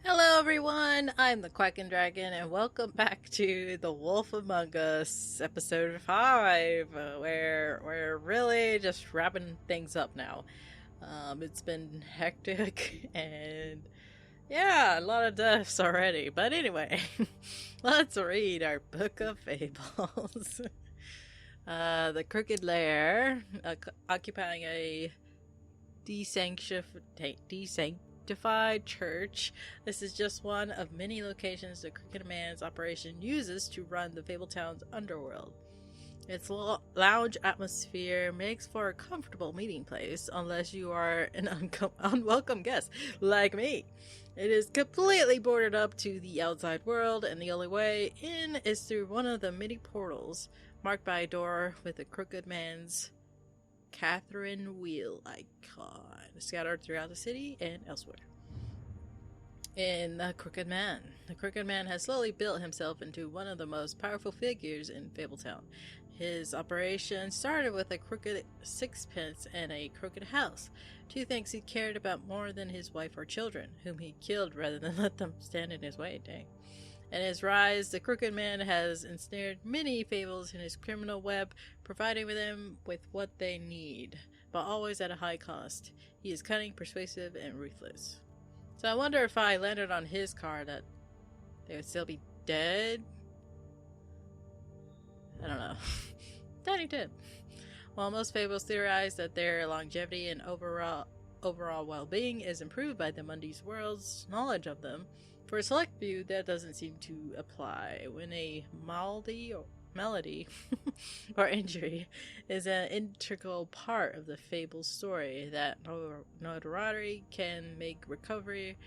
Hello everyone, I'm the Quacking Dragon and welcome back to The Wolf Among Us, episode 5, where we're really just wrapping things up now. It's been hectic and yeah, a lot of deaths already, but anyway, let's read our book of fables. The Crooked Lair, occupying a desanctified church. This is just one of many locations the Crooked Man's operation uses to run the Fabletown's underworld. Its lounge atmosphere makes for a comfortable meeting place, unless you are an unwelcome guest, like me. It is completely boarded up to the outside world, and the only way in is through one of the many portals, marked by a door with the Crooked Man's Catherine Wheel icon scattered throughout the city and elsewhere. In the Crooked Man has slowly built himself into one of the most powerful figures in Fabletown. His operation started with a crooked sixpence and a crooked house, two things he cared about more than his wife or children, whom he killed rather than let them stand in his way. Dang. In his rise, the Crooked Man has ensnared many fables in his criminal web, providing them with what they need, but always at a high cost. He is cunning, persuasive, and ruthless. So I wonder if I landed on his car that they would still be dead? I don't know. Tiny tip. While most fables theorize that their longevity and overall well-being is improved by the Mundy's world's knowledge of them, for a select few, that doesn't seem to apply. When a melody or injury is an integral part of the fable's story, that notoriety can make recovery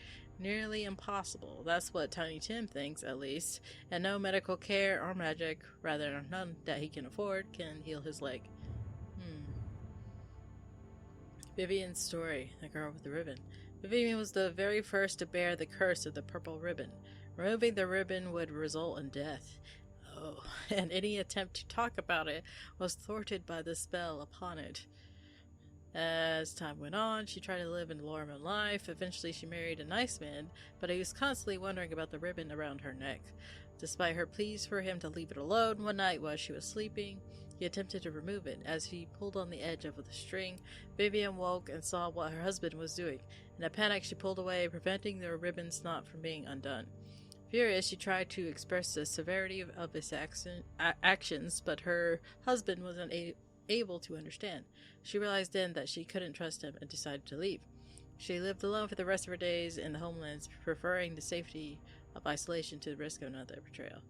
nearly impossible. That's what Tiny Tim thinks, at least, and no medical care or magic, rather none that he can afford, can heal his leg. Vivian's story, the girl with the ribbon. Vivian was the very first to bear the curse of the purple ribbon. Removing the ribbon would result in death. Oh, and any attempt to talk about it was thwarted by the spell upon it. As time went on, she tried to live a normal life. Eventually she married a nice man, but he was constantly wondering about the ribbon around her neck. Despite her pleas for him to leave it alone, one night while she was sleeping, he attempted to remove it. As he pulled on the edge of the string, Vivian woke and saw what her husband was doing. In a panic, she pulled away, preventing the ribbon's knot from being undone. Furious, she tried to express the severity of his actions, but her husband wasn't able to understand. She realized then that she couldn't trust him and decided to leave. She lived alone for the rest of her days in the homelands, preferring the safety of isolation to the risk of another betrayal.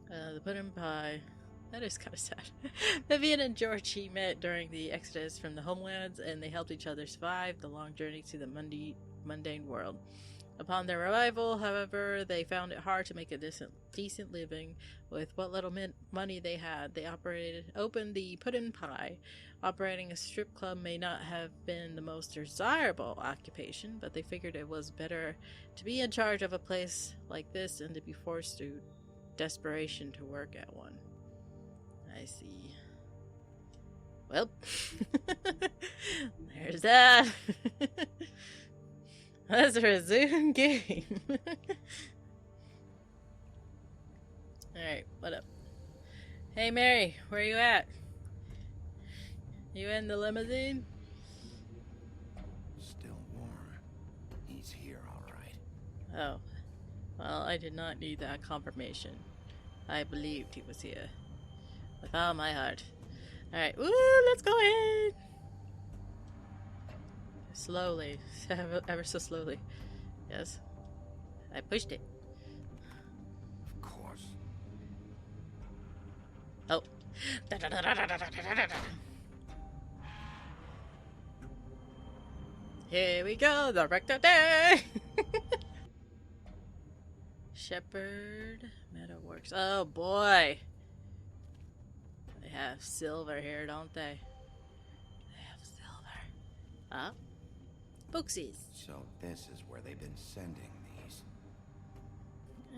The pudding pie. That is kind of sad. Vivian and Georgie met during the exodus from the homelands, and they helped each other survive the long journey to the mundane world. Upon their arrival, however, they found it hard to make a decent living with what little money they had. They opened the Puddin' Pie. Operating a strip club may not have been the most desirable occupation, but they figured it was better to be in charge of a place like this than to be forced through desperation to work at one. I see. Well, there's that. Let's resume game. Alright, what up? Hey Mary, where you at? You in the limousine? Still warm. He's here, alright. Oh. Well, I did not need that confirmation. I believed he was here. With all my heart. Alright, woo, let's go in! Slowly. Ever so slowly. Yes. I pushed it. Of course. Oh. Here we go, the rector day! Shepherd Meadowworks. Oh boy! They have silver here, don't they? They have silver. Huh? Booksies. So this is where they've been sending these.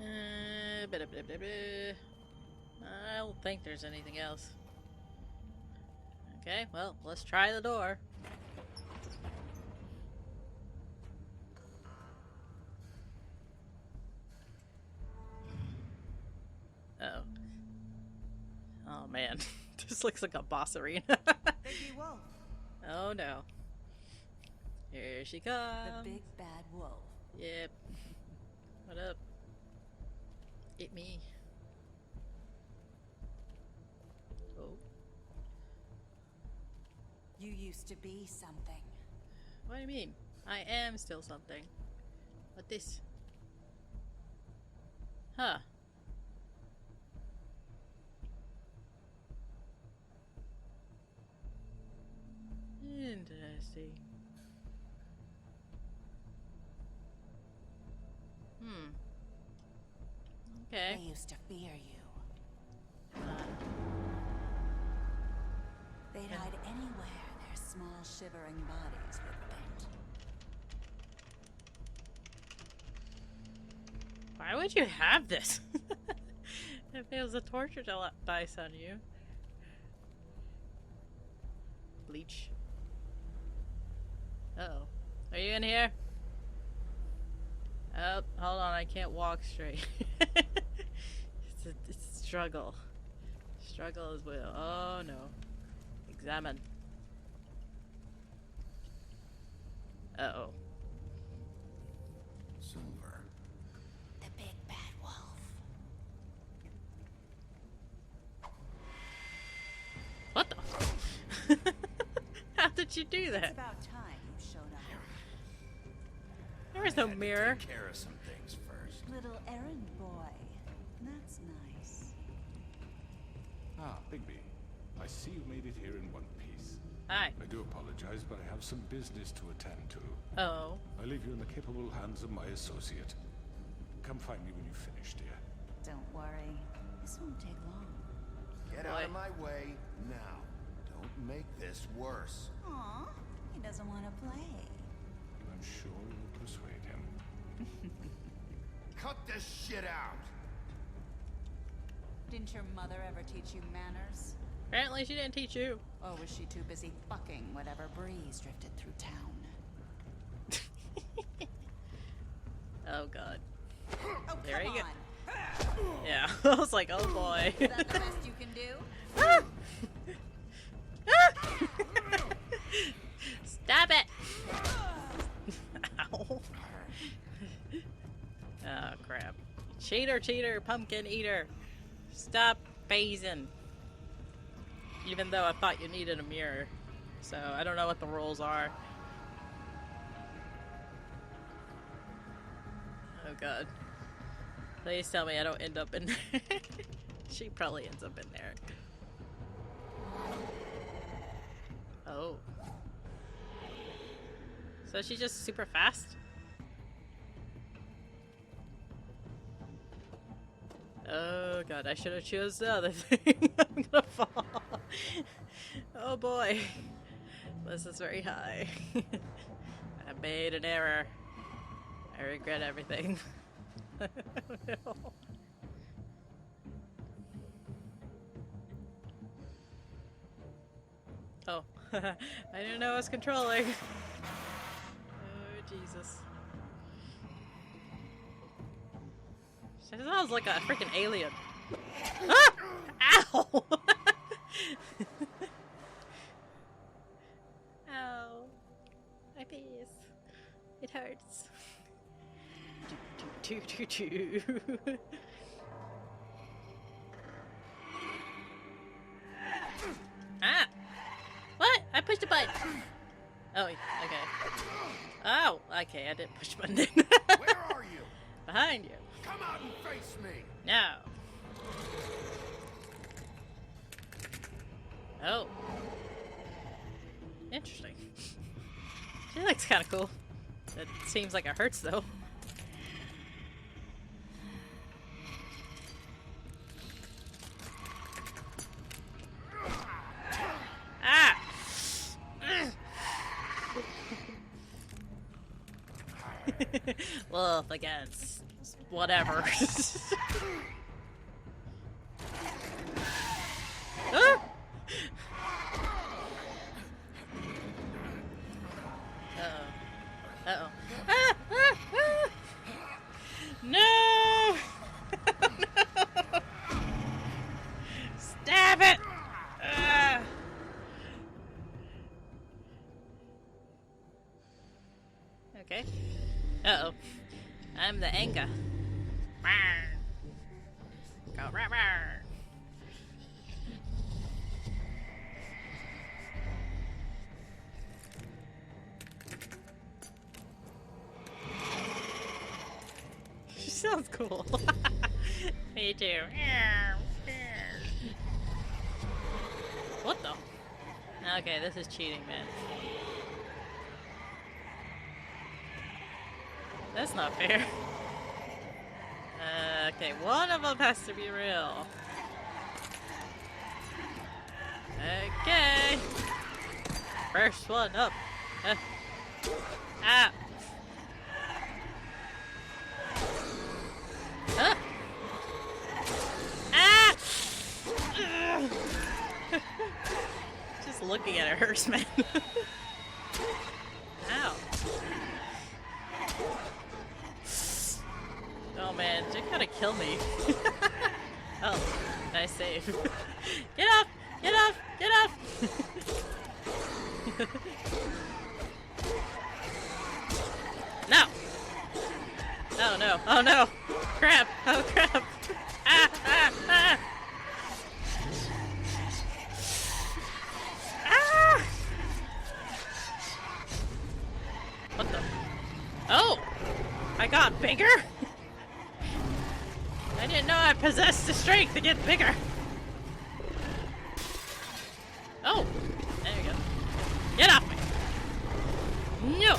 I don't think there's anything else. Okay, well, let's try the door. This looks like a boss arena. Bigby Wolf. Oh no. Here she comes. The big bad wolf. Yep. What up? Eat me. Oh. You used to be something. What do you mean? I am still something. What this? Huh. Interesting. Okay. They used to fear you. They'd hide anywhere their small shivering bodies would fit. Why would you have this? It feels a torture device on you. Bleach. Uh-oh. Are you in here? Oh, hold on, I can't walk straight. It's a struggle. Struggle as well. Oh no. Examine. Uh-oh. Silver. The big bad wolf. What the? How did you do It's that? about time you showed up. There was no I had to mirror. Take care of some things first. Little errand boy. That's nice. Ah, Bigby. I see you made it here in one piece. Hi. I do apologize, but I have some business to attend to. Oh. I leave you in the capable hands of my associate. Come find me when you finish, dear. Don't worry. This won't take long. Get out of my way now. Don't make this worse. Aw, he doesn't want to play. I'm sure you'll persuade him. Cut this shit out. Didn't your mother ever teach you manners? Apparently she didn't teach you. Or was she too busy fucking whatever breeze drifted through town? Oh god. Oh, There come you on. go. Yeah. I was like, oh boy. Is that the best you can do? Ah! Ah! Stop it! Ow. Oh crap. Cheater, cheater, pumpkin eater. Stop phasing. Even though I thought you needed a mirror. So I don't know what the rules are. Oh god. Please tell me I don't end up in there. She probably ends up in there. Oh. So she's just super fast? Oh god, I should have chose the other thing. I'm gonna fall. Oh boy. This is very high. I made an error. I regret everything. Oh, no. Oh, I didn't know I was controlling. Oh, Jesus. She sounds like a freaking alien. Ah! Ow! Ow. My face. It hurts. Do, do, do, do, do. Ah! What? I pushed a button. Oh, okay. Oh, okay, I didn't push a button. Where are you? Behind you. Come out and face me. No. Oh. Interesting. She looks kind of cool. It seems like it hurts, though. Ah! Wolf against whatever. Ah! Uh-oh. Uh-oh. Ah! Ah! Ah! No! No! Stab it! Okay. Uh-oh. I'm the anger. Go rawr, rawr. She sounds cool. Me too. What the? Okay, this is cheating, man. That's not fair. Okay, one of them has to be real. Okay. First one up. Ah. Ah. Ah. Just looking at it hurts, man. Ow. Oh man, you're gonna kill me. Oh, nice save. Get up! Get up! Get up! No! Oh no! Oh no! Crap! Oh crap! Ah! Ah! Ah! Ah! What the? Oh! I got bigger? I didn't know I possessed the strength to get bigger. Oh, there you go. Get off me. No.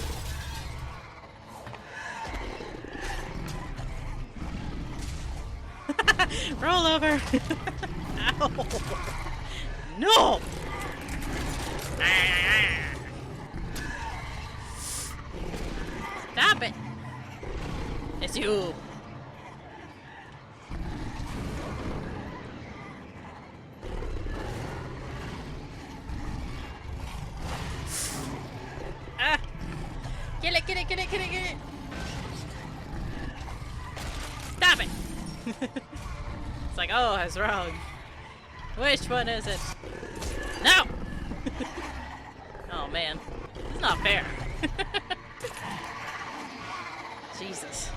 Roll over. Ow. No. Stop it. It's you. Get it, get it, get it, get it, get it! Stop it! It's like, oh, I was wrong. Which one is it? No! Oh man, this is not fair. Jesus.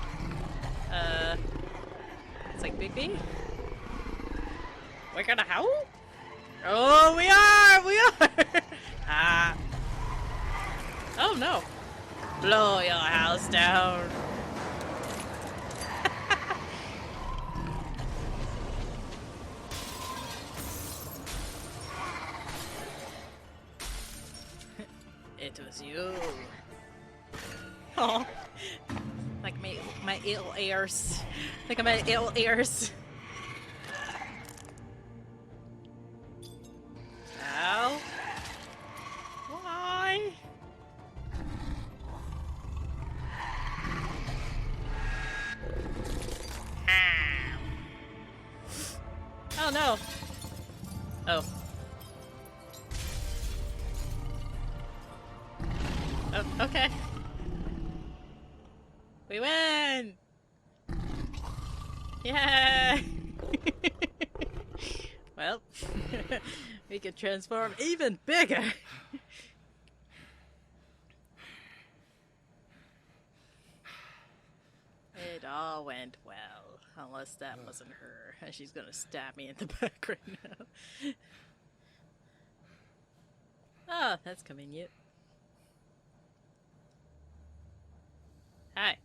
It's like Bigby? We're gonna howl? Oh, we are! We are! Ah. Oh no. Blow your house down. It was you. Oh, like my ill ears. Look at my ill ears. Ow. Why? Oh no. Oh. Oh, okay. We win! Yay! Well, we could transform even bigger. It all went well, unless that wasn't her, and she's gonna stab me in the back right now. Oh, that's convenient. Hi.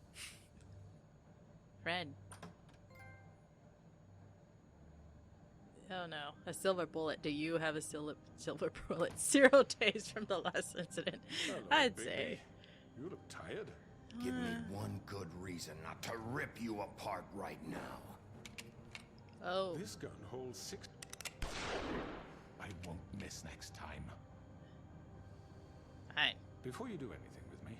Friend. Oh no, a silver bullet. Do you have a silver bullet? 0 days from the last incident. Hello, I'd Bigby. say. You look tired. Give me one good reason not to rip you apart right now. Oh. This gun holds 6. I won't miss next time. Hi. Before you do anything with me,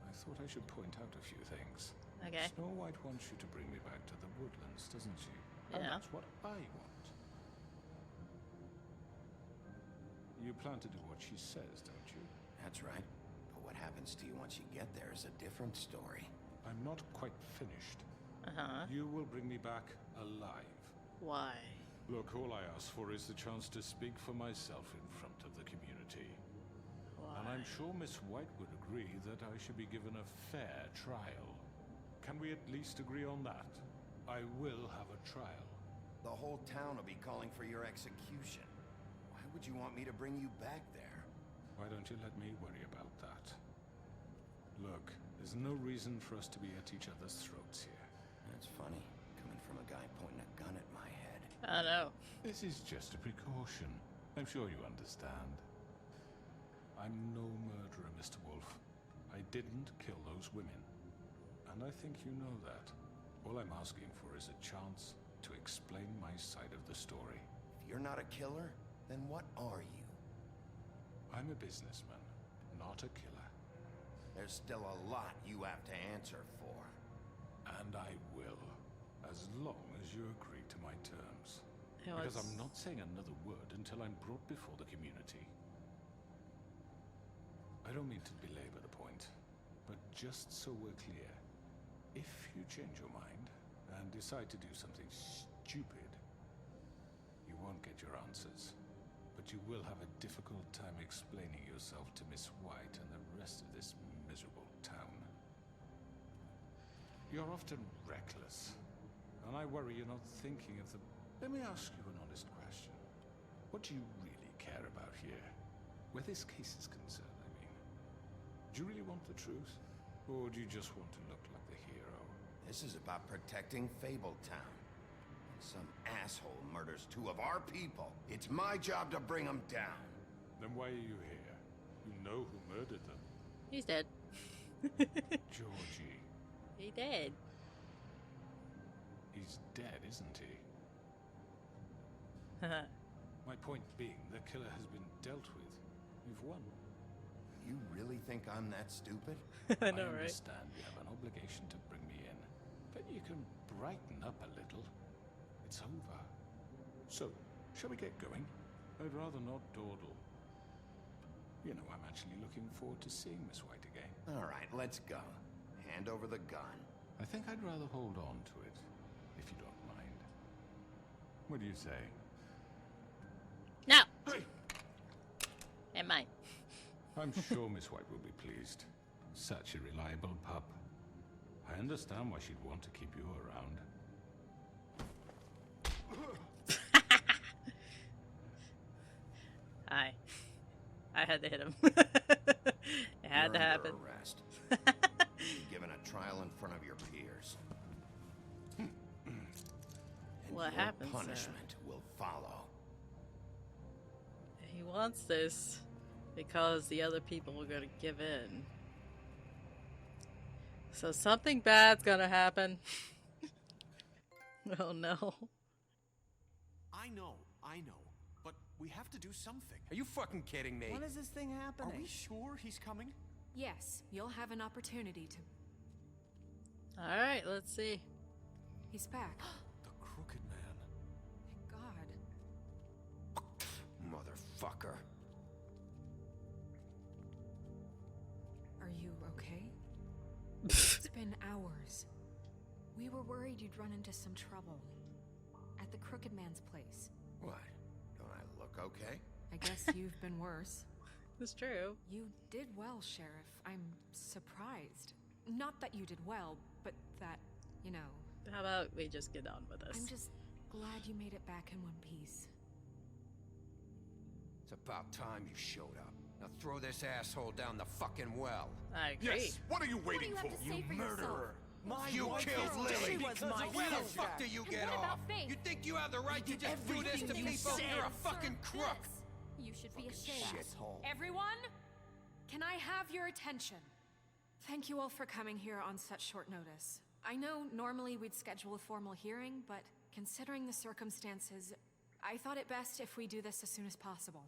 I thought I should point out a few things. Okay. Snow White wants you to bring me back to the woodlands, doesn't she? And Yeah. that's what I want. You plan to do what she says, don't you? That's right. But what happens to you once you get there is a different story. I'm not quite finished. Uh-huh. You will bring me back alive. Why? Look, all I ask for is the chance to speak for myself in front of the community. Why? And And I'm sure Miss White would agree that I should be given a fair trial. Can we at least agree on that? I will have a trial. The whole town will be calling for your execution. Why would you want me to bring you back there? Why don't you let me worry about that? Look, there's no reason for us to be at each other's throats here. That's funny, coming from a guy pointing a gun at my head. I know. This is just a precaution. I'm sure you understand. I'm no murderer, Mr. Wolf. I didn't kill those women. And I think you know that. All I'm asking for is a chance to explain my side of the story. If you're not a killer, then what are you? I'm a businessman, not a killer. There's still a lot you have to answer for. And I will, as long as you agree to my terms. Yeah, Because it's- I'm not saying another word until I'm brought before the community. I don't mean to belabor the point, but just so we're clear, if you change your mind and decide to do something stupid, you won't get your answers. But you will have a difficult time explaining yourself to Miss White and the rest of this miserable town. You're often reckless, and I worry you're not thinking of the... Let me ask you an honest question. What do you really care about here? Where this case is concerned, I mean. Do you really want the truth? Or do you just want to look like the hero? This is about protecting Fabletown. Some asshole murders 2 of our people. It's my job to bring them down. Then why are you here? You know who murdered them. He's dead. Georgie. He dead. He's dead, isn't he? My point being, the killer has been dealt with. You've won. You really think I'm that stupid? I know, right? understand you have an obligation to bring me in, but you can brighten up a little. It's over. So, shall we get going? I'd rather not dawdle. You know, I'm actually looking forward to seeing Miss White again. All right, let's go. Hand over the gun. I think I'd rather hold on to it, if you don't mind. What do you say? No. Am I? I'm sure Miss White will be pleased. Such a reliable pup. I understand why she'd want to keep you around. I had to hit him. It had to You're happen. under arrest. Given a trial in front of your peers. And What your happens, punishment will follow. He wants this because the other people are going to give in. So something bad's going to happen. Oh no. I know. But we have to do something. Are you fucking kidding me? When is this thing Are happening? we sure he's coming? Yes, you'll have an opportunity to. Alright, let's see. He's back. The Crooked Man. Thank God. Motherfucker. Are you okay? It's been hours. We were worried you'd run into some trouble. At the Crooked Man's place. What? Don't I look okay? I guess you've been worse. It's true. You did well, Sheriff. I'm surprised. Not that you did well, but that, you know. How about we just get on with this? I'm just glad you made it back in one piece. It's about time you showed up. Now throw this asshole down the fucking well. I agree. Yes! What are you waiting for? You murderer! My You wife killed was dead Lily! because of my Where the sister. fuck do you And get what off? about Faith? You think you have the right to did just do this to everything you people? said. You're a fucking crook! You should be Fucking ashamed. shithole. Everyone, can I have your attention? Thank you all for coming here on such short notice. I know normally we'd schedule a formal hearing, but considering the circumstances, I thought it best if we do this as soon as possible.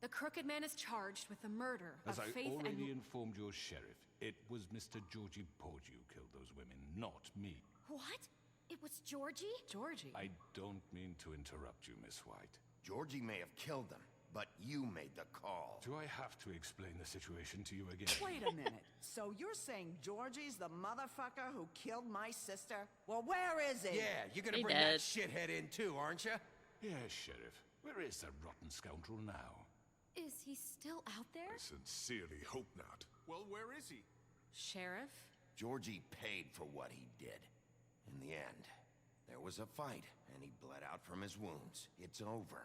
The Crooked Man is charged with the murder As of I Faith already and... informed your sheriff, it was Mr. Georgie Porgy who killed those women, not me. What? It was Georgie? Georgie. I don't mean to interrupt you, Miss White. Georgie may have killed them, but you made the call. Do I have to explain the situation to you again? Wait a minute. So you're saying Georgie's the motherfucker who killed my sister? Well, where is he? Yeah, you're gonna He bring dead. that shithead in too, aren't you? Yes, Sheriff. Where is that rotten scoundrel now? Is he still out there? I sincerely hope not. Well, where is he? Sheriff? Georgie paid for what he did. In the end, there was a fight, and he bled out from his wounds. It's over.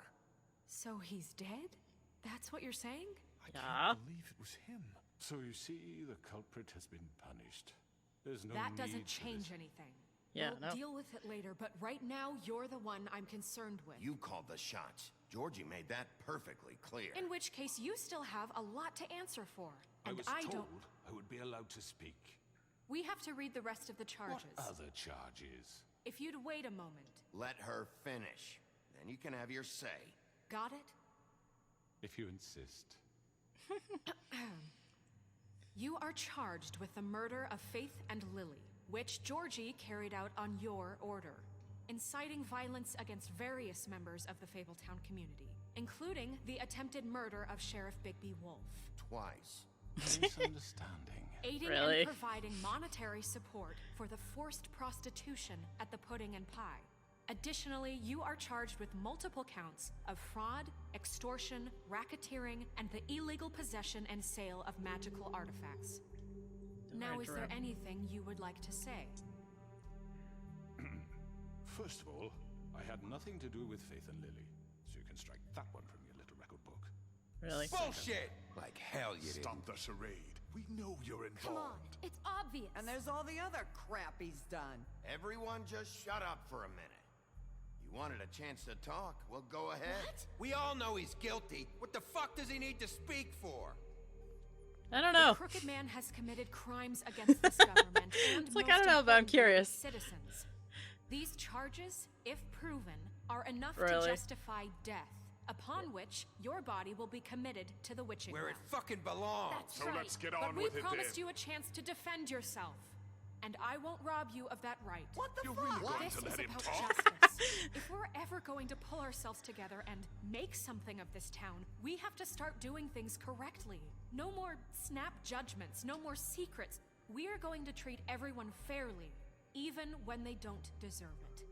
So he's dead? That's what you're saying? I Yeah. can't believe it was him. So you see, the culprit has been punished. There's no That need doesn't for change this. anything. Yeah, We'll no. deal with it later, but right now, you're the one I'm concerned with. You called the shots. Georgie made that perfectly clear. In which case, you still have a lot to answer for. I And was I told don't. I would be allowed to speak. We have to read the rest of the charges. What other charges? If you'd wait a moment. Let her finish. Then you can have your say. Got it? If you insist. You are charged with the murder of Faith and Lily, which Georgie carried out on your order, inciting violence against various members of the Fabletown community, including the attempted murder of Sheriff Bigby Wolf. Twice. Misunderstanding. Aiding Really? and providing monetary support for the forced prostitution at the Pudding and Pie. Additionally, you are charged with multiple counts of fraud, extortion, racketeering, and the illegal possession and sale of magical artifacts. Now, is there anything you would like to say? First of all, I had nothing to do with Faith and Lily, so you can strike that one from your little record book. Really? Bullshit! Like hell you didn't. Stop the charade. We know you're Come on, involved. it's obvious. And there's all the other crap he's done. Everyone just shut up for a minute. You wanted a chance to talk? Well, go ahead. What? We all know he's guilty. What the fuck does he need to speak for? I don't know. The Crooked Man has committed crimes against this government and It's like, most I don't know, but I'm importantly, curious. citizens. These charges, if proven, are enough to Really? justify death, upon which your body will be committed to the witching Where it well. fucking belongs. That's So right. let's get But on we with it promised then. you a chance to defend yourself, and I won't rob you of that right. What the You're fuck? really going This to is let him about talk? justice. If we're ever going to pull ourselves together and make something of this town, we have to start doing things correctly. No more snap judgments, no more secrets. We are going to treat everyone fairly, even when they don't deserve it.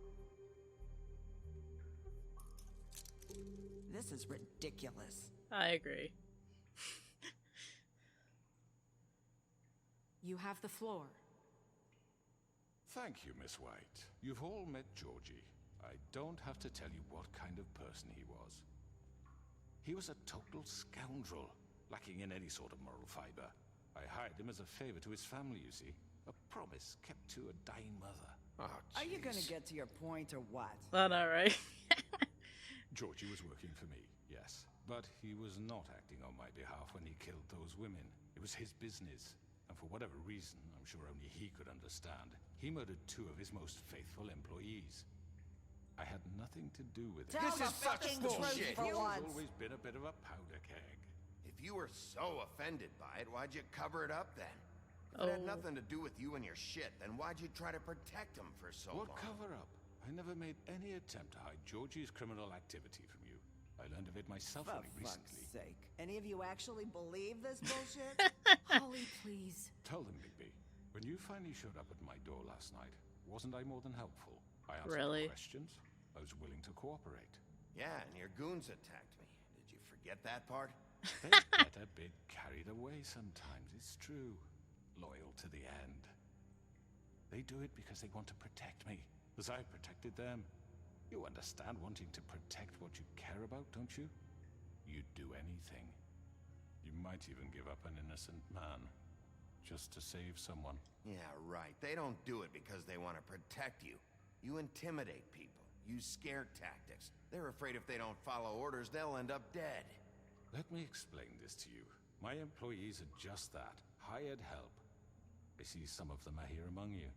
This is ridiculous. I agree. You have the floor. Thank you, Miss White. You've all met Georgie. I don't have to tell you what kind of person he was. He was a total scoundrel, lacking in any sort of moral fiber. I hired him as a favor to his family, you see. A promise kept to a dying mother. Oh, Are you gonna jeez. get to your point or what? Oh, no, right? Georgie was working for me, yes. But he was not acting on my behalf when he killed those women. It was his business. And for whatever reason, I'm sure only he could understand, he murdered 2 of his most faithful employees. I had nothing to do with it. Tell This the is such fucking bullshit. truth for Georgie's once. always been a bit of a powder keg. If you were so offended by it, why'd you cover it up then? If it had Oh. nothing to do with you and your shit, then why'd you try to protect him for so What long? cover up? I never made any attempt to hide Georgie's criminal activity from you. I learned of it myself For only fuck's recently. sake. Any of you actually believe this bullshit? Holly, please. Tell them, Bigby. When you finally showed up at my door last night, wasn't I more than helpful? I answered Really? questions. I was willing to cooperate. Yeah, and your goons attacked me. Did you forget that part? They get a bit carried away sometimes, it's true. Loyal to the end. They do it because they want to protect me, as I protected them. You understand wanting to protect what you care about, don't you? You'd do anything. You might even give up an innocent man, just to save someone. Yeah, right. They don't do it because they want to protect you. You intimidate people, use scare tactics. They're afraid if they don't follow orders, they'll end up dead. Let me explain this to you. My employees are just that, hired help. I see some of them are here among you.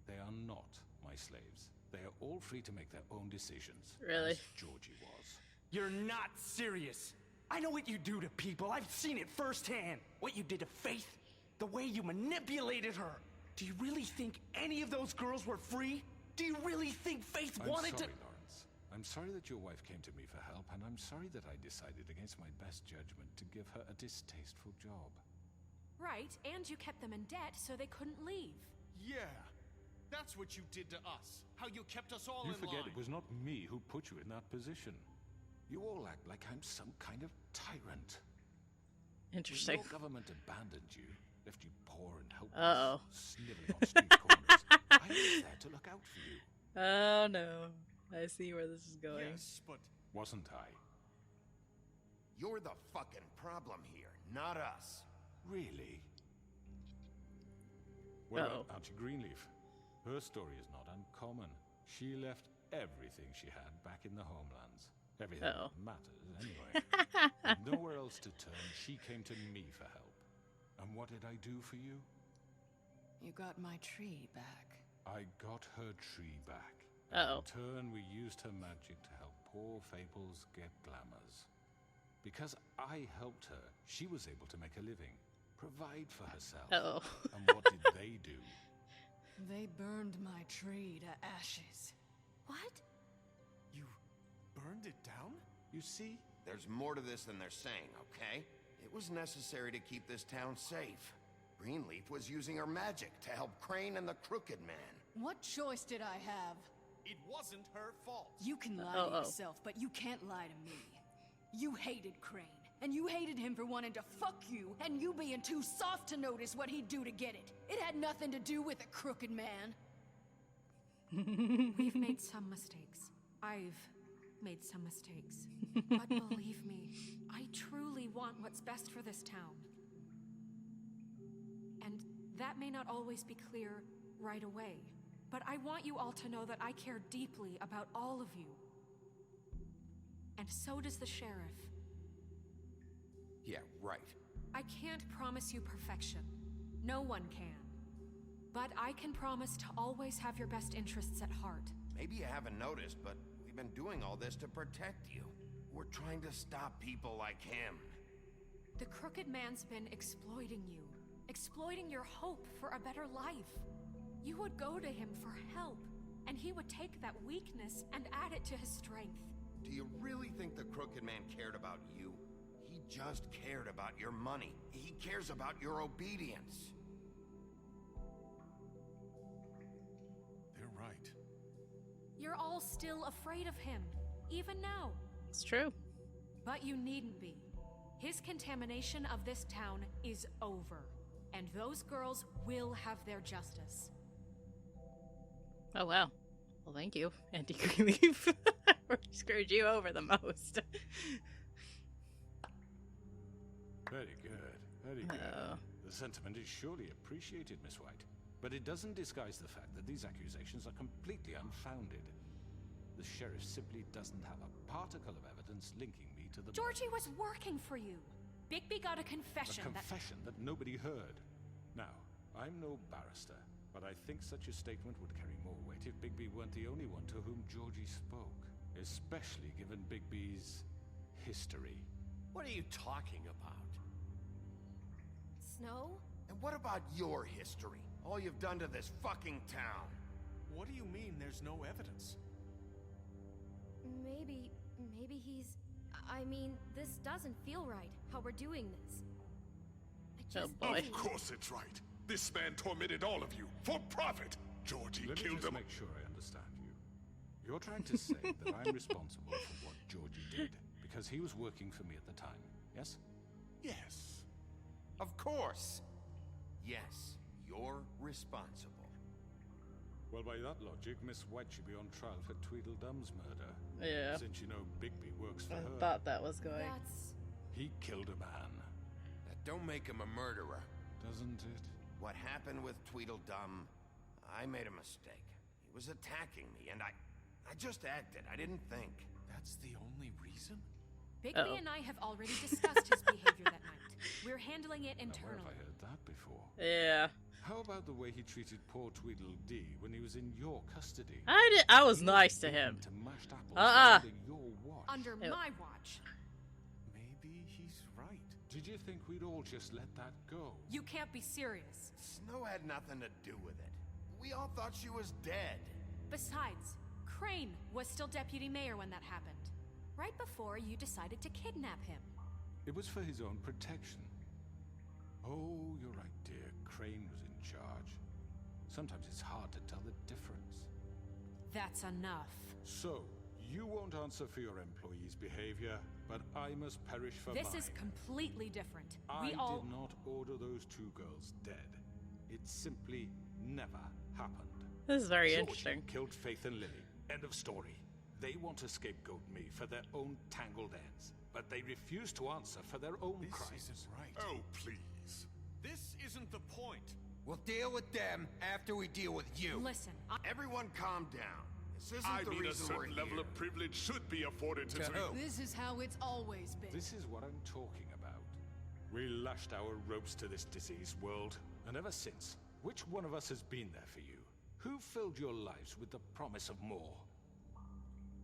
They are not my slaves. They are all free to make their own decisions. Really? As Georgie was. You're not serious. I know what you do to people. I've seen it firsthand. What you did to Faith, the way you manipulated her. Do you really think any of those girls were free? Do you really think Faith I'm wanted sorry, to... Lawrence. I'm sorry that your wife came to me for help, and I'm sorry that I decided against my best judgment to give her a distasteful job. Right, and you kept them in debt so they couldn't leave. Yeah. That's what you did to us. How you kept us all You in forget line. it was not me who put you in that position. You all act like I'm some kind of tyrant. Interesting. When your government abandoned you, left you poor and helpless, Uh-oh. sniveling on street corners, I was there to look out for you. Oh no. I see where this is going. Yes, but Wasn't I? You're the fucking problem here, not us. Really? What about Auntie Greenleaf? Her story is not uncommon. She left everything she had back in the homelands. Everything that matters, anyway. With nowhere else to turn, she came to me for help. And what did I do for you? You got my tree back. I got her tree back. Uh-oh. In turn, we used her magic to help poor Fables get glamours. Because I helped her, she was able to make a living, provide for herself. Uh-oh. And what did they do? They burned my tree to ashes. What? you burned it down? You see, there's more to this than they're saying, okay? It was necessary to keep this town safe. Greenleaf was using her magic to help Crane and the Crooked Man. What choice did I have? It wasn't her fault. You can lie to yourself, but you can't lie to me. You hated Crane, and you hated him for wanting to fuck you, and you being too soft to notice what he'd do to get it. It had nothing to do with a crooked man. We've made some mistakes. I've made some mistakes. But believe me, I truly want what's best for this town. And that may not always be clear right away, but I want you all to know that I care deeply about all of you. And so does the sheriff. Yeah, right. I can't promise you perfection. No one can. But I can promise to always have your best interests at heart. Maybe you haven't noticed, but we've been doing all this to protect you. We're trying to stop people like him. The Crooked Man's been exploiting you. Exploiting your hope for a better life. You would go to him for help, and he would take that weakness and add it to his strength. Do you really think the Crooked Man cared about you? He just cared about your money. He cares about your obedience. They're right. You're all still afraid of him, even now. It's true. But you needn't be. His contamination of this town is over, and those girls will have their justice. Oh wow. Well, thank you, Auntie Greenleaf. We screwed you over the most. Very good, very good. The sentiment is surely appreciated, Miss White. But it doesn't disguise the fact that these accusations are completely unfounded. The sheriff simply doesn't have a particle of evidence linking me to the... Georgie was working for you. Bigby got a confession. A confession that nobody heard. Now, I'm no barrister, but I think such a statement would carry more weight if Bigby weren't the only one to whom Georgie spoke. Especially given Bigby's history. What are you talking about? Snow? And what about your history? All you've done to this fucking town. What do you mean there's no evidence? Maybe he's... I mean, this doesn't feel right, how we're doing this. I just... Oh boy. Of course it's right. This man tormented all of you for profit. Georgie Let me killed just him. make sure I understand you. You're trying to say that I'm responsible for what Georgie did because he was working for me at the time, yes? Yes. Of course. Yes, you're responsible. Well, by that logic, Miss White should be on trial for Tweedledum's murder. Yeah. Since you know Bigby works for I her. thought that was going. That's... He killed a man. That don't make him a murderer. Doesn't it? What happened with Tweedledum, I made a mistake. He was attacking me, and I just acted. I didn't think. That's the only reason? Bigby and I have already discussed his behavior that night. We're handling it Now, where internally. have I heard that before? Yeah. How about the way he treated poor Tweedledee when he was in your custody? I was nice to him. To mashed apples Uh-uh. under your watch. Under Ew. my watch. Maybe he's right. Did you think we'd all just let that go? You can't be serious. Snow had nothing to do with it. We all thought she was dead. Besides, Crane was still deputy mayor when that happened. Right before you decided to kidnap him. It was for his own protection. Oh, you're right, dear. Crane was in charge. Sometimes it's hard to tell the difference. That's enough. So, You won't answer for your employees' behavior, but I must perish for This mine. is completely different. I We all... did not order those 2 girls dead. It simply never happened. This is very Georgie interesting. killed Faith and Lily. End of story. They want to scapegoat me for their own tangled ends, but they refuse to answer for their own This crimes. isn't right. Oh, please. This isn't the point. We'll deal with them after we deal with you. Listen, Everyone calm down. This isn't I the mean, a reason we're certain level here. of privilege should be afforded to To who? This is how it's always been. This is what I'm talking about. We lashed our ropes to this diseased world, and ever since, which one of us has been there for you? Who filled your lives with the promise of more?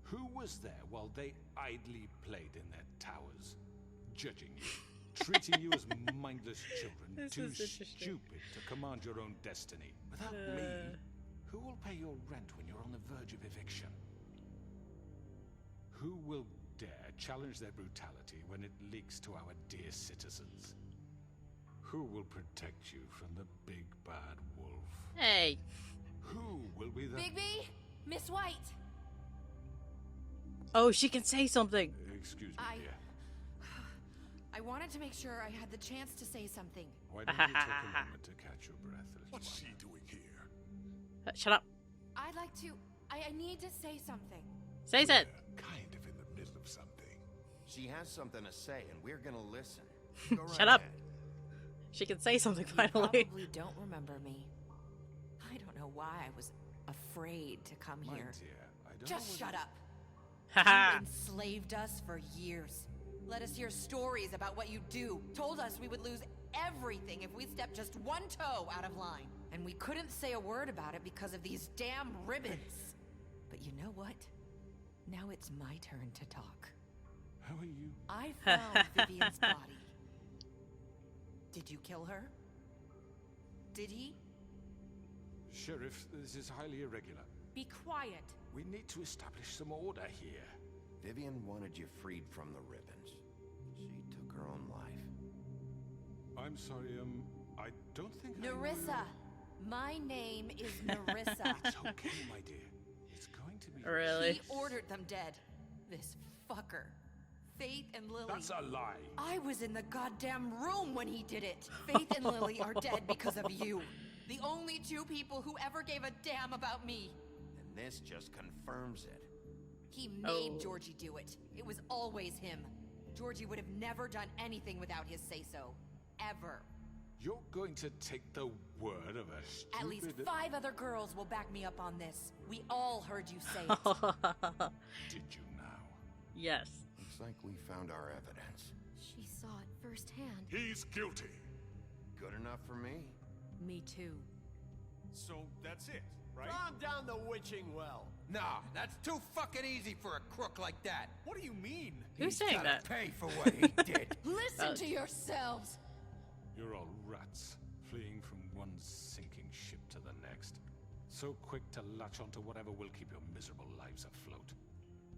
Who was there while they idly played in their towers, judging you, treating you as mindless children, This too is interesting. stupid to command your own destiny? Without me, who will pay your rent when you're on the verge of eviction? Who will dare challenge their brutality when it leaks to our dear citizens? Who will protect you from the big bad wolf? Hey. Who will be the... Bigby? Miss White! Oh, she can say something. Excuse me, dear. I wanted to make sure I had the chance to say something. Why don't you take a moment to catch your breath, little What's one? she doing here? Shut up. I'd like to... I need to say something. Say it. Kind of in the middle of something. She has something to say, and we're gonna listen. Go right Shut up. ahead. She can say something You finally. probably don't remember me. I don't know why I was afraid to come My here. dear, I don't Just know shut up. Haha. You enslaved us for years. Let us hear stories about what you do. Told us we would lose everything if we stepped just one toe out of line. And we couldn't say a word about it because of these damn ribbons. But you know what? Now it's my turn to talk. How are you? I found Vivian's body. Did you kill her? Did he? Sheriff, this is highly irregular. be quiet. We need to establish some order here. Vivian wanted you freed from the ribbons. She took her own life. I'm sorry, I don't think Nerissa. My name is Nerissa. It's okay, my dear. It's going to be... Really? He ordered them dead. This fucker. Faith and Lily. That's a lie. I was in the goddamn room when he did it. Faith and Lily are dead because of you. The only two people who ever gave a damn about me. And this just confirms it. He made Oh. Georgie do it. It was always him. Georgie would have never done anything without his say-so. Ever. You're going to take the word of a stupid... At least 5 other girls will back me up on this. We all heard you say it. Did you now? Yes. Looks like we found our evidence. She saw it firsthand. He's guilty. Good enough for me? Me too. So that's it, right? Calm down the witching well. Nah, that's too fucking easy for a crook like that. What do you mean? Who's saying Gotta that? pay for what he did. Listen to yourselves. You're all rats, fleeing from one sinking ship to the next. So quick to latch onto whatever will keep your miserable lives afloat.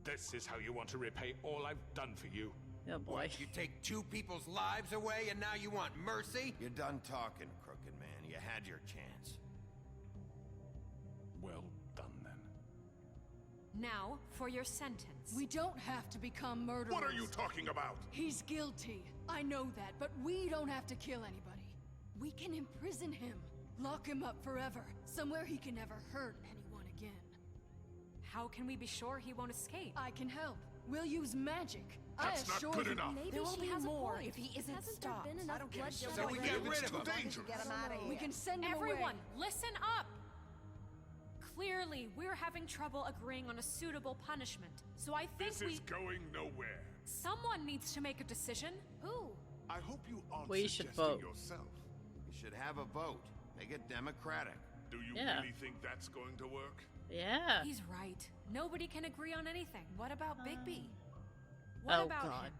This is how you want to repay all I've done for you? Oh boy. You take 2 people's lives away and now you want mercy? You're done talking, crooked man. You had your chance. Well done, then. Now, for your sentence. We don't have to become murderers. What are you talking about? He's guilty. I know that, but we don't have to kill anybody. We can imprison him. Lock him up forever. Somewhere he can never hurt anyone again. How can we be sure he won't escape? I can help. We'll use magic. That's not assure good you. enough. Maybe There will she be has more a point. if he isn't Hasn't stopped. there been enough bloodshed So we already? get rid It's of too him. dangerous. Get him out of here. We can send him Everyone, away. listen up! Clearly, we're having trouble agreeing on a suitable punishment. So I think This is going nowhere. someone needs to make a decision. Who? I hope you aren't We should suggesting vote. yourself. You should have a vote. Make it democratic. Do you Yeah. really think that's going to work? Yeah. He's right. Nobody can agree on anything. What about Bigby? What Oh, about God. him?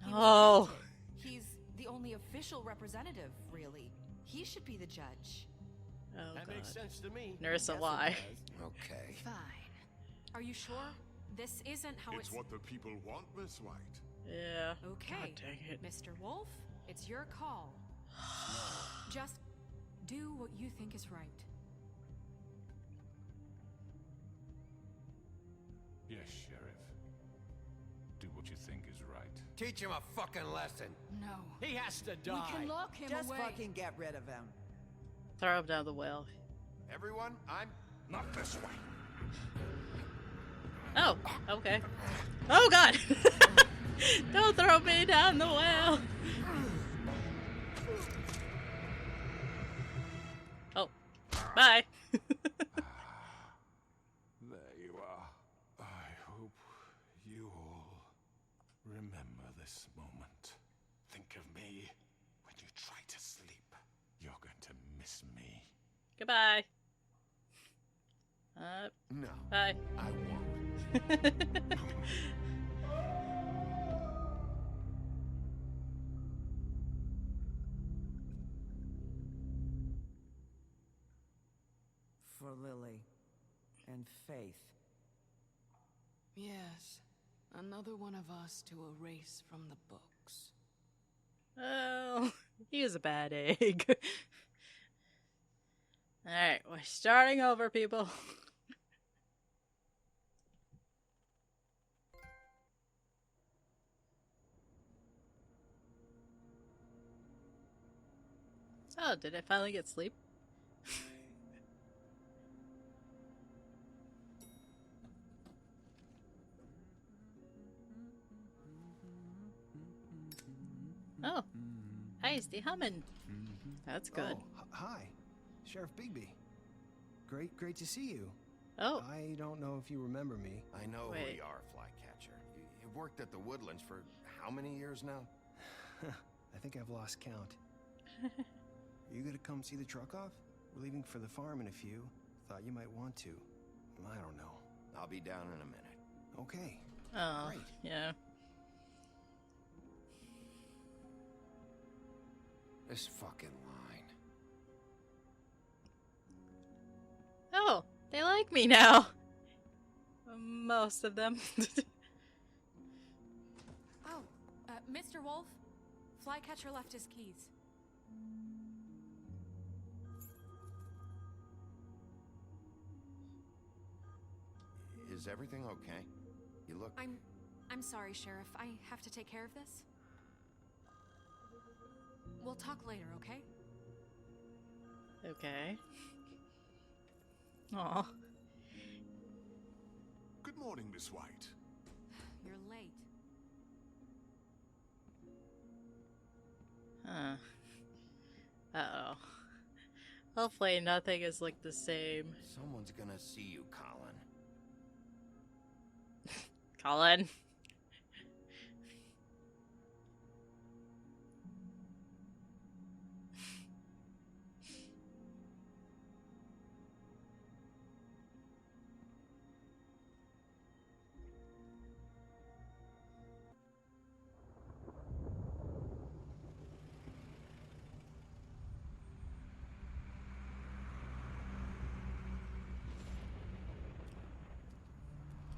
He was Oh. elected. He's the only official representative, really. He should be the judge. Oh, That God. makes sense to me. Nerissa, Guess it why? does. Okay. Fine. Are you sure? This isn't how It's what the people want, Miss White. Yeah. Okay, God dang it. Mr. Wolf, it's your call. Just do what you think is right. Yes, Sheriff. what you think is right. Teach him a fucking lesson. No. He has to die. We can lock him Just away. fucking get rid of him. Throw him down the well. Everyone, I'm... Not this way. Oh, okay. Oh god! Don't throw me down the well! Oh, bye! There you are. I hope you all remember this moment. Think of me when you try to sleep. You're going to miss me. Goodbye. No, Bye. I won't. For Lily and Faith. Yes. Another one of us to erase from the books. Oh, he was a bad egg. Alright, we're starting over, people. Oh, did I finally get sleep? Oh, hi, it's the humming. That's good. Oh, hi, Sheriff Bigby. Great to see you. Oh. I don't know if you remember me. I know who Wait. you are, Flycatcher. You've worked at the Woodlands for how many years now? I think I've lost count. Are you gonna come see the truck off? We're leaving for the farm in a few. Thought you might want to. I don't know. I'll be down in a minute. Okay. Oh, Great. yeah. This fucking line. Oh, they like me now. Most of them. Oh, Mr. Wolf, Flycatcher left his keys. Is everything okay? You look... I'm sorry, Sheriff. I have to take care of this. We'll talk later, okay? Okay. Aw. Good morning, Miss White. You're late. Huh. Uh-oh. Hopefully nothing is like the same. Someone's gonna see you, Colin. Colin.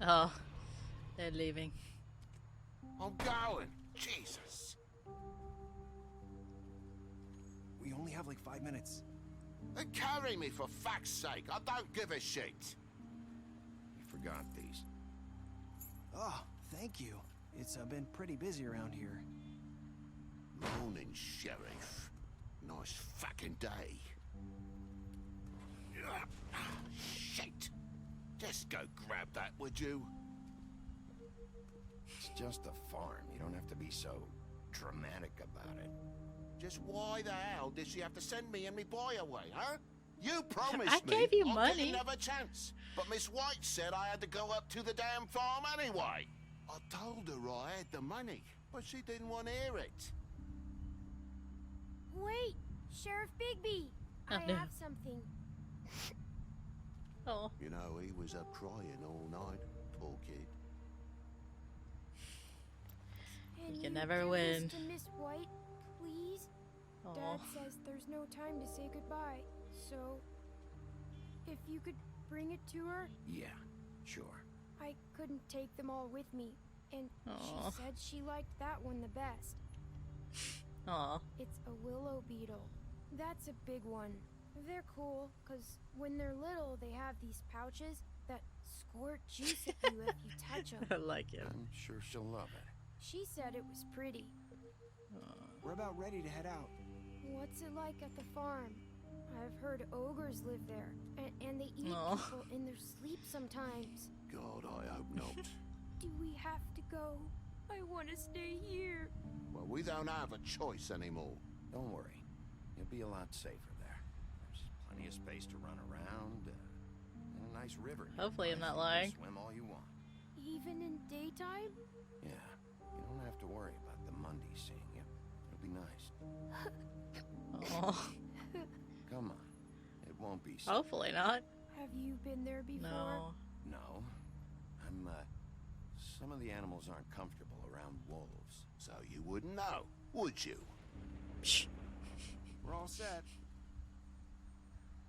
Oh, they're leaving. I'm going. Jesus. We only have like 5 minutes. Then carry me for fuck's sake. I don't give a shit. You forgot these. Oh, thank you. It's been pretty busy around here. Morning, Sheriff. Nice fucking day. Shit. Just go grab that, would you? It's just a farm. You don't have to be so dramatic about it. Just why the hell did she have to send me and me boy away, huh? You promised I gave you I'd money. get another chance. But Miss White said I had to go up to the damn farm anyway. I told her I had the money, but she didn't want to hear it. Wait, Sheriff Bigby. Oh, I no. have something. Oh. You know, he was up crying all night, poor kid. Can can never give win. this to Miss White, please? Aw. Dad says there's no time to say goodbye, so if you could bring it to her. Yeah, sure. I couldn't take them all with me, and Aw. she said she liked that one the best. Aw. It's a willow beetle. That's a big one. They're cool, because when they're little, they have these pouches that squirt juice at you if you touch them. I like him. I'm sure she'll love it. She said it was pretty. We're about ready to head out. What's it like at the farm? I've heard ogres live there, and they eat Aw. people in their sleep sometimes. God, I hope not. Do we have to go? I want to stay here. Well, we don't have a choice anymore. Don't worry. You'll be a lot safer there. There's plenty of space to run around, and a nice river. Hopefully I'm not nearby, so you lying. can swim all you want. Even in daytime? Yeah, you don't have to worry about the Mundy seeing you. It'll be nice. Oh, Come on. It won't be so. hopefully not. Have you been there before? No. No. Some of the animals aren't comfortable around wolves. So you wouldn't know, would you? Psh. We're all set.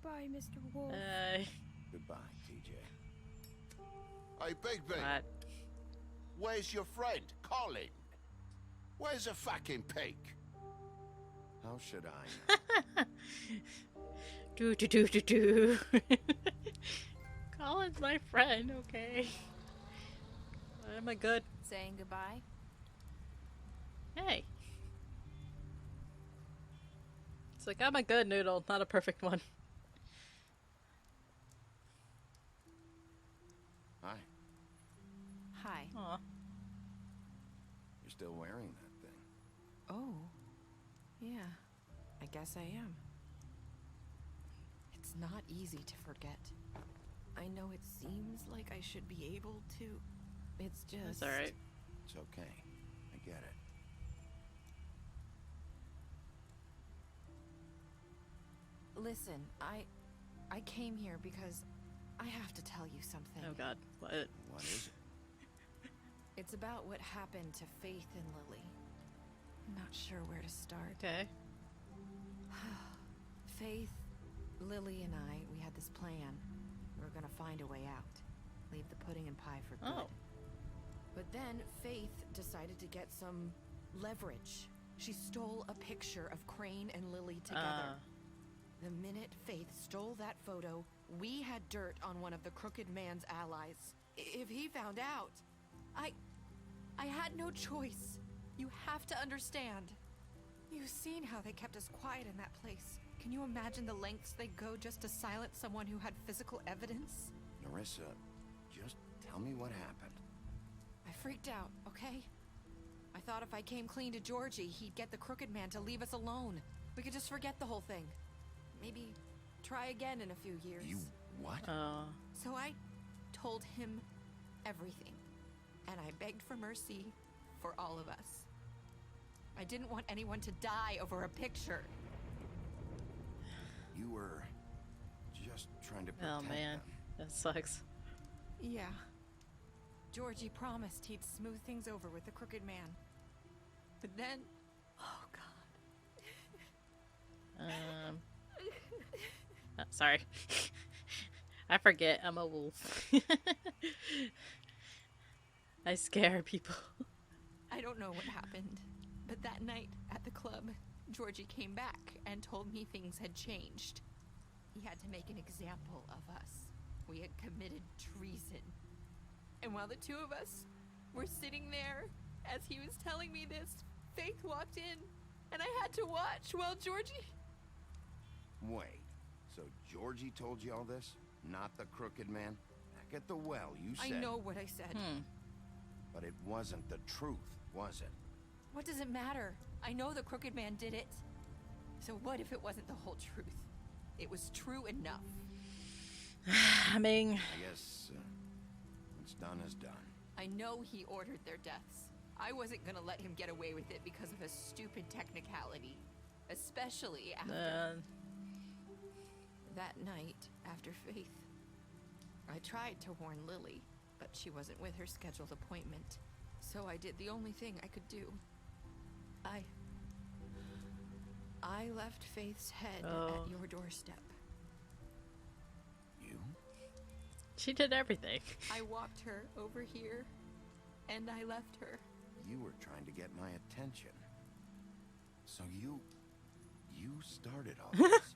Bye, Mr. Wolf. Goodbye, TJ. Hey, Bigby. What? Where's your friend, Colin? Where's the fucking pig? How should I know? Do. Colin's my friend, okay. Am I good? Saying goodbye? Hey. It's like, I'm a good noodle, not a perfect one. Hi. Hi. Aw. You're still wearing that thing. Oh. Yeah. I guess I am. It's not easy to forget. I know it seems like I should be able to. It's just... That's alright. It's okay. I get it. Listen, I came here because I have to tell you something. Oh god. What? What is it? It's about what happened to Faith and Lily. I'm not sure where to start. Okay. Faith, Lily, and I, we had this plan. We were gonna find a way out. Leave the pudding and pie for good. Oh. But then Faith decided to get some leverage. She stole a picture of Crane and Lily together. The minute Faith stole that photo, we had dirt on one of the Crooked Man's allies. If he found out, I had no choice. You have to understand. You've seen how they kept us quiet in that place. Can you imagine the lengths they go just to silence someone who had physical evidence? Narissa, just tell me what happened. I freaked out, okay? I thought if I came clean to Georgie, he'd get the Crooked Man to leave us alone. We could just forget the whole thing. Maybe try again in a few years. You what? So I told him everything. And I begged for mercy for all of us. I didn't want anyone to die over a picture. You were just trying to protect Oh man, them. that sucks. Yeah. Georgie promised he'd smooth things over with the Crooked Man. But then... Oh, God. Sorry. I forget I'm a wolf. I scare people. I don't know what happened, but that night at the club, Georgie came back and told me things had changed. He had to make an example of us. We had committed treason. And while the two of us were sitting there, as he was telling me this, Faith walked in, and I had to watch while Georgie... Wait, so Georgie told you all this? Not the Crooked Man? Back at the well, you said... I know what I said. But it wasn't the truth, was it? What does it matter? I know the Crooked Man did it. So what if it wasn't the whole truth? It was true enough. I mean... I guess what's done is done. I know he ordered their deaths. I wasn't gonna let him get away with it because of a stupid technicality. Especially after... That night, after Faith, I tried to warn Lily, but she wasn't with her scheduled appointment. So I did the only thing I could do. I left Faith's head at your doorstep. You? She did everything. I walked her over here, and I left her. You were trying to get my attention. So you started all this.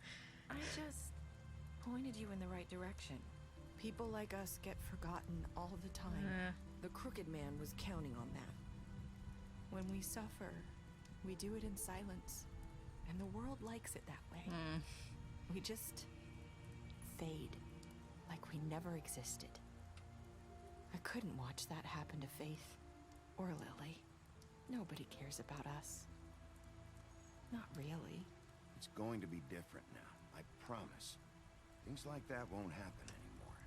I just pointed you in the right direction. People like us get forgotten all the time. The Crooked Man was counting on that. When we suffer, we do it in silence. And the world likes it that way. We just fade, like we never existed. I couldn't watch that happen to Faith or Lily. Nobody cares about us. Not really. It's going to be different now, I promise. Things like that won't happen anymore.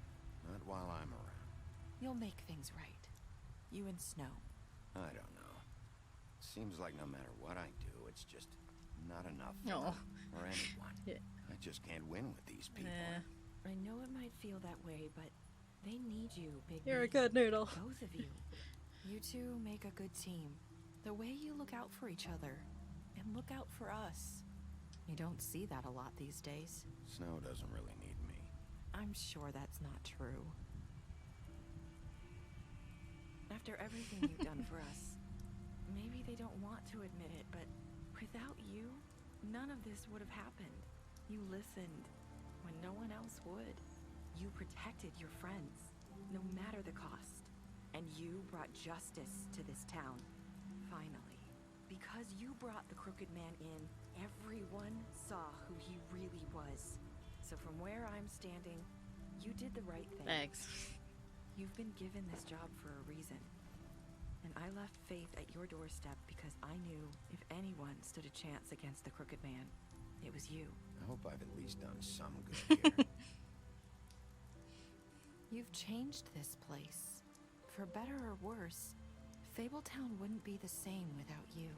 Not while I'm around. You'll make things right. You and Snow. I don't know. It seems like no matter what I do, it's just not enough for No. them or anyone. Yeah. I just can't win with these people. I know it might feel that way, but they need you, Bigby. You're a good noodle. Both of you. You two make a good team. The way you look out for each other, and look out for us. You don't see that a lot these days. Snow doesn't really need me. I'm sure that's not true. After everything you've done for us, maybe they don't want to admit it, but without you, none of this would have happened. You listened when no one else would. You protected your friends, no matter the cost. And you brought justice to this town, finally. Because you brought the Crooked Man in, everyone saw who he really was. So from where I'm standing, you did the right thing. Thanks. You've been given this job for a reason. And I left Faith at your doorstep because I knew if anyone stood a chance against the Crooked Man, it was you. I hope I've at least done some good here. You've changed this place. For better or worse, Fabletown wouldn't be the same without you.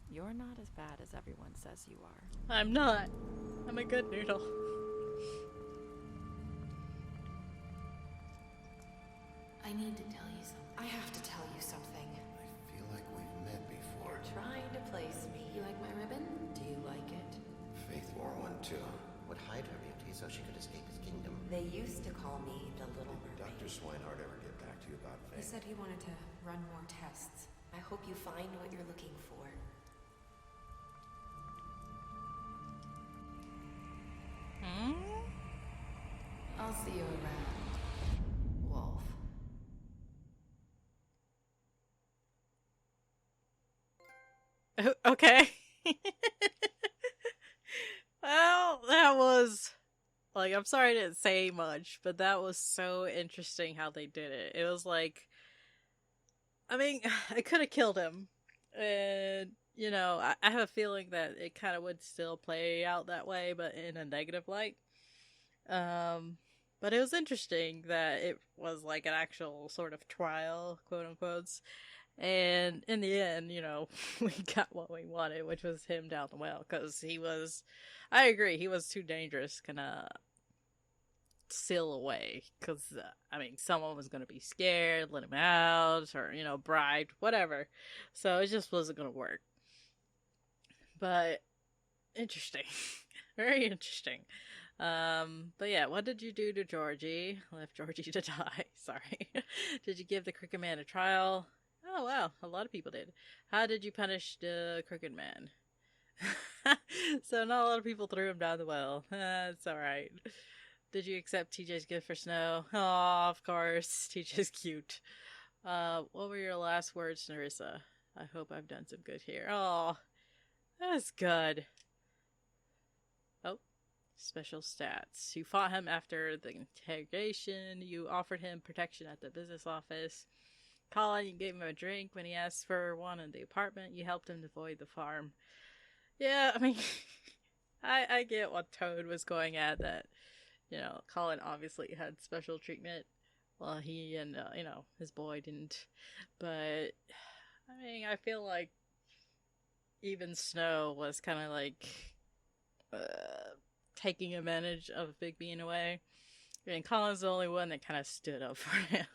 You're not as bad as everyone says you are. I'm not. I'm a good noodle. I need to tell you something. I have to tell you something. I feel like we've met before. Trying to place me. You like my ribbon? Do you like it? Faith wore one too. Would hide her beauty so she could escape his kingdom. They used to call me the Little Did Mermaid. Dr. Swinehart ever get back to you about He Faith? said he wanted to run more tests. I hope you find what you're looking for. I'll see you around, Wolf. Okay. Well, that was like, I'm sorry I didn't say much, but that was so interesting how they did it. It was like, I mean, I could have killed him, and you know, I have a feeling that it kind of would still play out that way, but in a negative light. But it was interesting that it was like an actual sort of trial, quote unquote. And in the end, you know, we got what we wanted, which was him down the well. Because he was, I agree, he was too dangerous, gonna seal away. Because, I mean, someone was gonna be scared, let him out, or, you know, bribed, whatever. So it just wasn't gonna work. But, interesting. Very interesting. But yeah, what did you do to Georgie? Left Georgie to die. Sorry. Did you give the Crooked Man a trial? Oh wow, a lot of people did. How did you punish the Crooked Man? So not a lot of people threw him down the well. It's alright. Did you accept TJ's gift for Snow? Oh, of course. TJ's cute. What were your last words, Narissa? I hope I've done some good here. Oh, that's good. Oh. Special stats. You fought him after the interrogation. You offered him protection at the business office. Colin, you gave him a drink when he asked for one in the apartment. You helped him avoid the farm. Yeah, I mean, I get what Toad was going at, that, you know, Colin obviously had special treatment. Well, he and, you know, his boy didn't. But, I mean, I feel like even Snow was kind of like, taking advantage of Bigby in a way. And Colin's the only one that kind of stood up for him.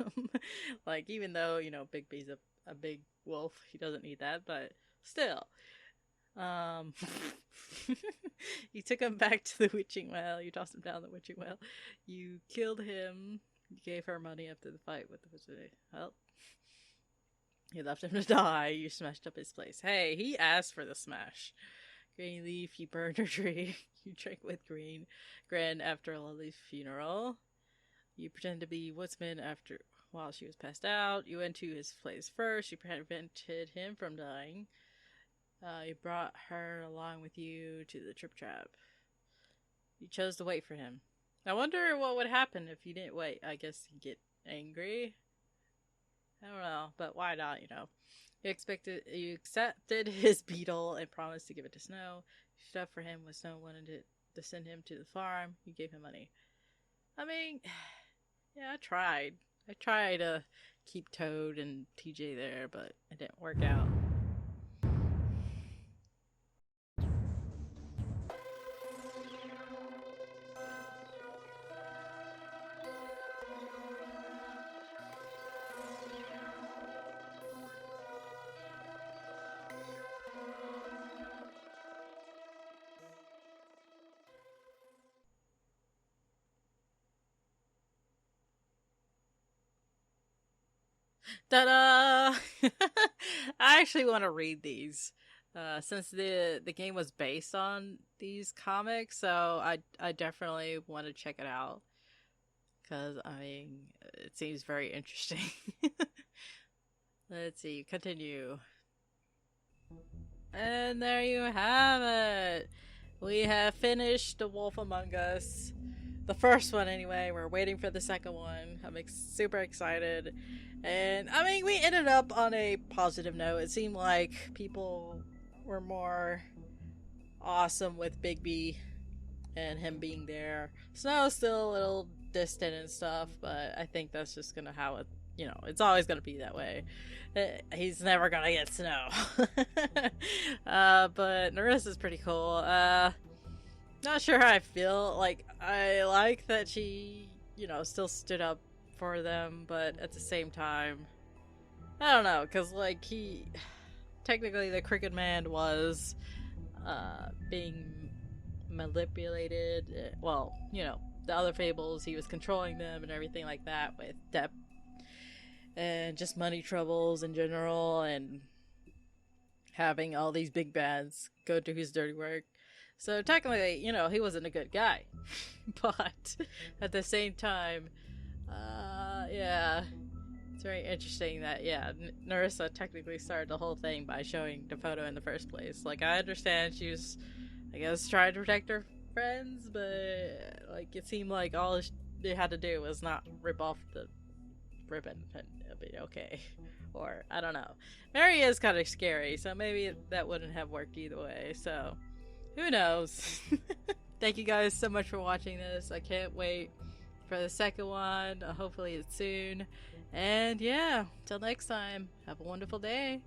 Like, even though, you know, Bigby's a big wolf, he doesn't need that, but still. You took him back to the witching well. You tossed him down the witching well. You killed him. You gave her money after the fight with the witch. Well, you left him to die. You smashed up his place. Hey, he asked for the smash. Green leaf, you burned her tree. You drank with Gran after Lily's funeral. You pretended to be woodsman while she was passed out. You went to his place first. You prevented him from dying. You brought her along with you to the trip trap. You chose to wait for him. I wonder what would happen if you didn't wait. I guess he'd get angry. I don't know, but why not, you know? You accepted his beetle and promised to give it to Snow. You stood up for him when Snow wanted to send him to the farm. You gave him money. I mean, yeah, I tried. I tried to keep Toad and TJ there, but it didn't work out. Ta-da! I actually want to read these. Since the game was based on these comics, so I definitely want to check it out. Because, I mean, it seems very interesting. Let's see, continue. And there you have it! We have finished The Wolf Among Us. The first one, anyway. We're waiting for the second one. I'm super excited. And, I mean, we ended up on a positive note. It seemed like people were more awesome with Bigby and him being there. Snow's still a little distant and stuff, but I think that's just gonna how it, you know, it's always gonna be that way. He's never gonna get Snow. But Nerissa's pretty cool. Not sure how I feel. Like, I like that she, you know, still stood up for them, but at the same time, I don't know, because, like, technically the Crooked Man was, being manipulated. Well, you know, the other fables, he was controlling them and everything like that with debt and just money troubles in general and having all these big bads go do his dirty work. So technically, you know, he wasn't a good guy. But at the same time, yeah, it's very interesting that, yeah, Nerissa technically started the whole thing by showing the photo in the first place. Like, I understand she was, I guess, trying to protect her friends, but, like, it seemed like all they had to do was not rip off the ribbon and it'll be okay. Or, I don't know. Mary is kind of scary, so maybe that wouldn't have worked either way, so who knows? Thank you guys so much for watching this. I can't wait for the second one. Hopefully it's soon. And yeah, till next time, have a wonderful day.